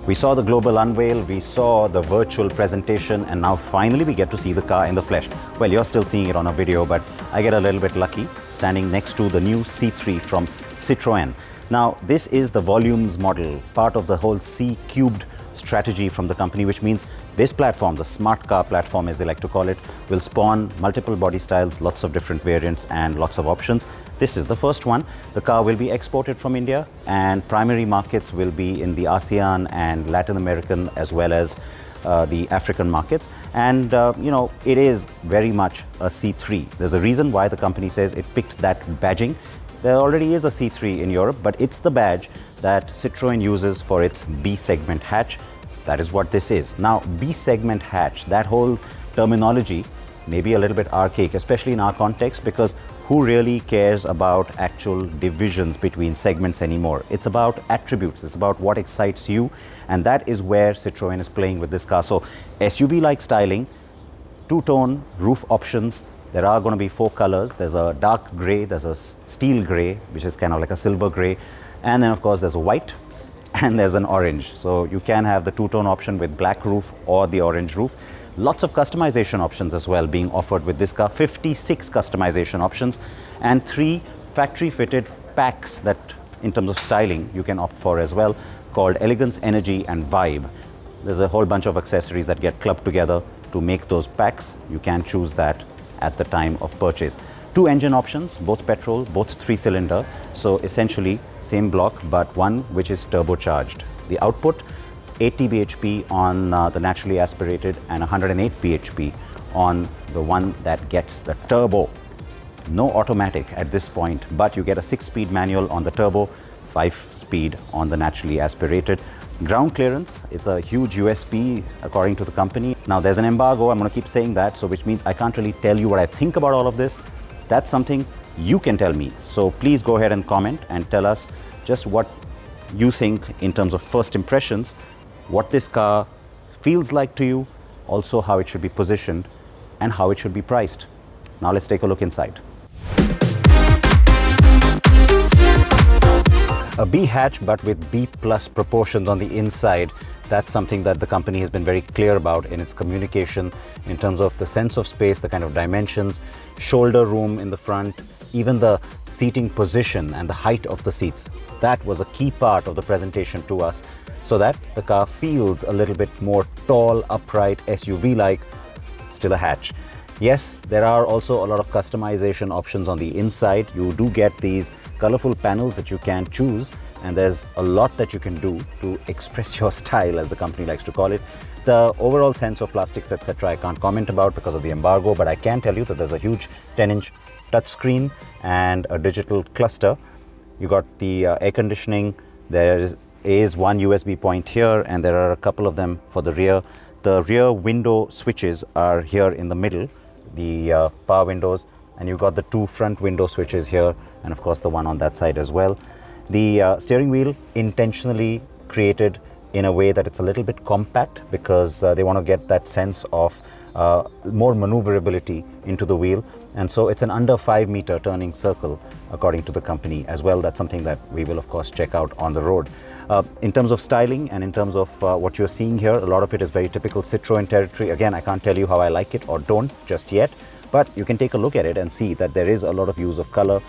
We saw the global unveil, we saw the virtual presentation, and now finally we get to see the car in the flesh. Well, you're still seeing it on a video, but I get a little bit lucky standing next to the new C3 from Citroën. Now, this is the volumes model, part of the whole C-cubed strategy from the company, which means this platform, the SmartCar platform as they like to call it, will spawn multiple body styles, lots of different variants and lots of options. This is the first one. The car will be exported from India, and primary markets will be in the ASEAN and Latin American as well as the African markets. And it is very much a C3. There's a reason why the company says it picked that badging. There already is a C3 in Europe, but it's the badge that Citroën uses for its B segment hatch. That is what this is. Now, B segment hatch, that whole terminology may be a little bit archaic, especially in our context, because who really cares about actual divisions between segments anymore? It's about attributes, it's about what excites you, and that is where Citroën is playing with this car. So SUV-like styling, two-tone roof options. There are going to be 4 colors. There's a dark gray, there's a steel gray, which is kind of like a silver gray, and then of course there's a white, and there's an orange. So you can have the two-tone option with black roof or the orange roof. Lots of customization options as well being offered with this car, 56 customization options, and 3 factory-fitted packs that in terms of styling you can opt for as well, called Elegance, Energy and Vibe. There's a whole bunch of accessories that get clubbed together to make those packs. You can choose that at the time of purchase. 2 engine options, both petrol, both 3-cylinder. So essentially same block, but one which is turbocharged. The output, 80 bhp on the naturally aspirated and 108 bhp on the one that gets the turbo. No automatic at this point, but you get a 6-speed manual on the turbo, 5-speed on the naturally aspirated. Ground clearance, it's a huge USP according to the company. Now there's an embargo, I'm going to keep saying that, so which means I can't really tell you what I think about all of this. That's something you can tell me. So please go ahead and comment and tell us just what you think in terms of first impressions, what this car feels like to you, also how it should be positioned and how it should be priced. Now let's take a look inside. A B hatch, but with B plus proportions on the inside. That's something that the company has been very clear about in its communication in terms of the sense of space, the kind of dimensions, shoulder room in the front, even the seating position and the height of the seats. That was a key part of the presentation to us, so that the car feels a little bit more tall, upright, SUV-like, still a hatch. Yes, there are also a lot of customization options on the inside. You do get these colorful panels that you can choose, and there's a lot that you can do to express your style, as the company likes to call it. The overall sense of plastics, etc., I can't comment about because of the embargo, but I can tell you that there's a huge 10-inch touchscreen and a digital cluster. You got the air conditioning. There is one USB point here, and there are a couple of them for the rear. The rear window switches are here in the middle, the power windows, and you've got the 2 front window switches here, and of course the one on that side as well. The steering wheel intentionally created in a way that it's a little bit compact, because they want to get that sense of more maneuverability into the wheel, and so it's an under 5-meter turning circle according to the company as well. That's something that we will of course check out on the road. In terms of styling and in terms of what you're seeing here, a lot of it is very typical Citroën territory. Again, I can't tell you how I like it or don't just yet, but you can take a look at it and see that there is a lot of use of color,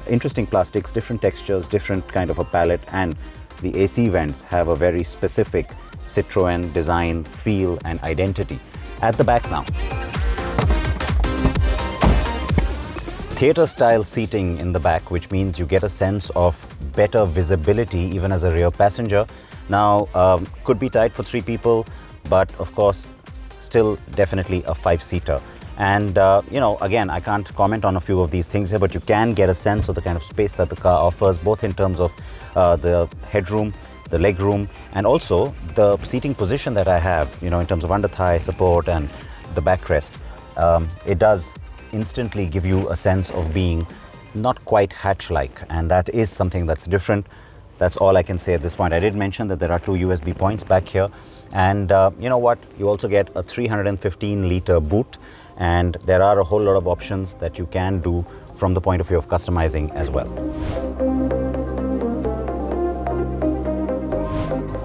interesting plastics, different textures, different kind of a palette, and the AC vents have a very specific Citroën design, feel and identity. At the back now, theater style seating in the back, which means you get a sense of better visibility even as a rear passenger. Now could be tight for 3 people, but of course still definitely a 5-seater. And again, I can't comment on a few of these things here, but you can get a sense of the kind of space that the car offers, both in terms of the headroom, the legroom, and also the seating position that I have, in terms of under thigh support and the backrest. It does instantly give you a sense of being not quite hatch-like, and that is something that's different. That's all I can say at this point. I did mention that there are 2 USB points back here, and you know what? You also get a 315-liter boot, and there are a whole lot of options that you can do from the point of view of customizing as well.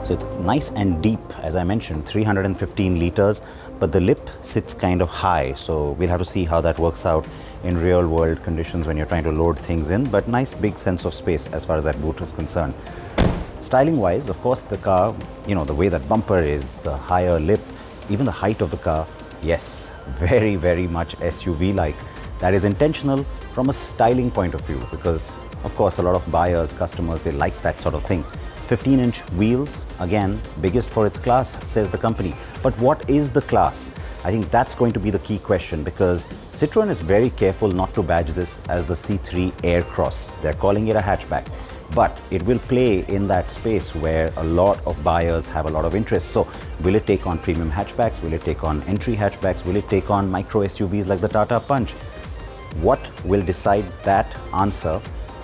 So it's nice and deep, as I mentioned, 315 liters, but the lip sits kind of high. So we'll have to see how that works out in real world conditions when you're trying to load things in, but nice big sense of space as far as that boot is concerned. Styling wise, of course, the car, the way that bumper is, the higher lip, even the height of the car, yes, very, very much SUV like. That is intentional from a styling point of view because, of course, a lot of buyers, customers, they like that sort of thing. 15-inch wheels, again, biggest for its class, says the company. But what is the class? I think that's going to be the key question because Citroën is very careful not to badge this as the C3 Aircross. They're calling it a hatchback. But it will play in that space where a lot of buyers have a lot of interest. So will it take on premium hatchbacks? Will it take on entry hatchbacks? Will it take on micro SUVs like the Tata Punch? What will decide that answer?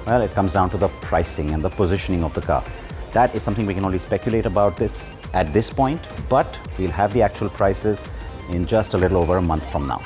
Well, it comes down to the pricing and the positioning of the car. That is something we can only speculate about this at this point, but we'll have the actual prices in just a little over a month from now.